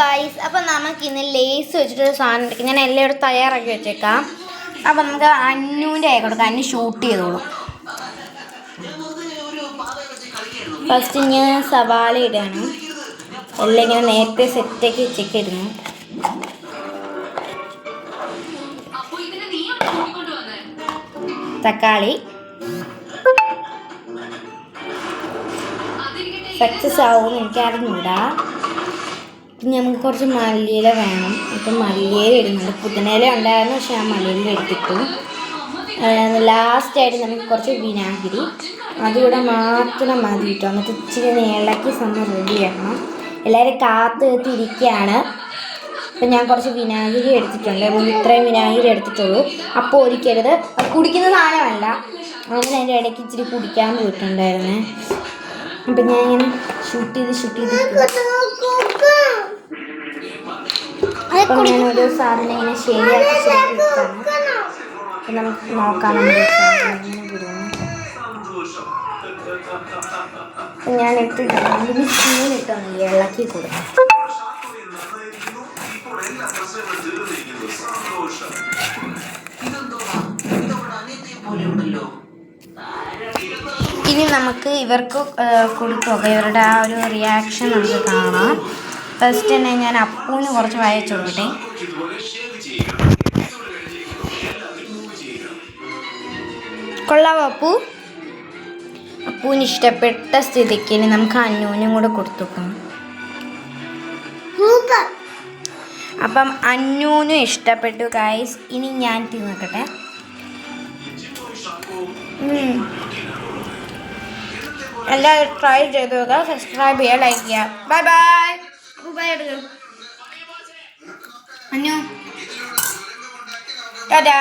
Guys, അപ്പം നമുക്കിന്ന് lace വെച്ചിട്ടൊരു സാധനം എടുക്കാം. ഞാൻ എല്ലാവരും തയ്യാറാക്കി വെച്ചേക്കാം. അപ്പം നമുക്ക് അന്നൂൻ്റെ ആയി കൊടുക്കാം. അന്നു ഷൂട്ട് ചെയ്തോളും. ഫസ്റ്റ് ഞാൻ സവാള ഇടാണ്. എല്ലാം ഇങ്ങനെ നേരത്തെ സെറ്റാക്കി വെച്ചേക്കായിരുന്നു. തക്കാളി സക്സസ് ആവുമെന്ന് എനിക്കറിഞ്ഞൂടാ. പിന്നെ നമുക്ക് കുറച്ച് മല്ലിയില വേണം. ഇപ്പം മല്ലിയില ഇടുന്നുണ്ട്. പുതിനയില ഉണ്ടായിരുന്നു, പക്ഷെ ആ മല്ലിയില എടുത്തിട്ടു. ലാസ്റ്റായിട്ട് നമുക്ക് കുറച്ച് വിനാഗിരി അതുകൂടെ മാത്രം മതി കേട്ടോ. എന്നിട്ട് ഇച്ചിരി ഇളക്കി സമയം റെഡി ചെയ്യണം. എല്ലാവരും കാത്തിരിക്കുകയാണ്. അപ്പം ഞാൻ കുറച്ച് വിനാഗിരി എടുത്തിട്ടുണ്ട്. ഇത്രയും വിനാഗിരി എടുത്തിട്ടുള്ളൂ. അപ്പോൾ ഒരിക്കരുത്, കുടിക്കുന്ന സാധനമല്ല. അങ്ങനെ അതിൻ്റെ ഇടയ്ക്ക് ഇച്ചിരി കുടിക്കാൻ പോയിട്ടുണ്ടായിരുന്നേ. അപ്പം ഞാൻ ഇങ്ങനെ ഷൂട്ട് ചെയ്ത് അപ്പം ഞാൻ ഒരു സാധനം ഇങ്ങനെ ശരിയാക്കി എടുത്താണ്. അപ്പം നമുക്ക് നോക്കാം നമ്മുടെ സാധനം ഇങ്ങനെ വിടുന്നു. അപ്പം ഞാൻ ഇതിന് സ്പൂണിട്ടൊന്ന് ഇളക്കി കൊടുക്കാം. ഇനി നമുക്ക് ഇവർക്ക് കൊടുക്കുക. ഇവരുടെ ആ ഒരു റിയാക്ഷൻ നമുക്ക് കാണാം. ഫസ്റ്റ് തന്നെ ഞാൻ അപ്പൂന് കുറച്ച് വായിച്ചു കൊടുക്കട്ടെ. കൊള്ളാവോ അപ്പൂ? അപ്പൂന് ഇഷ്ടപ്പെട്ട സ്ഥിതിക്ക് ഇനി നമുക്ക് അന്നൂനും കൂടെ കൊടുത്തുക്കണം. അപ്പം അന്നൂനും ഇഷ്ടപ്പെട്ടു ഗൈസ്. ഇനി ഞാൻ തിന്നോക്കട്ടെ. എല്ലാവരും ട്രൈ ചെയ്ത് നോക്കുക. സബ്സ്ക്രൈബ് ചെയ്യുക, ലൈക്ക് ചെയ്യുക. Bye bye. ബൈ എടുക്കും അന്നു. ടാറ്റാ.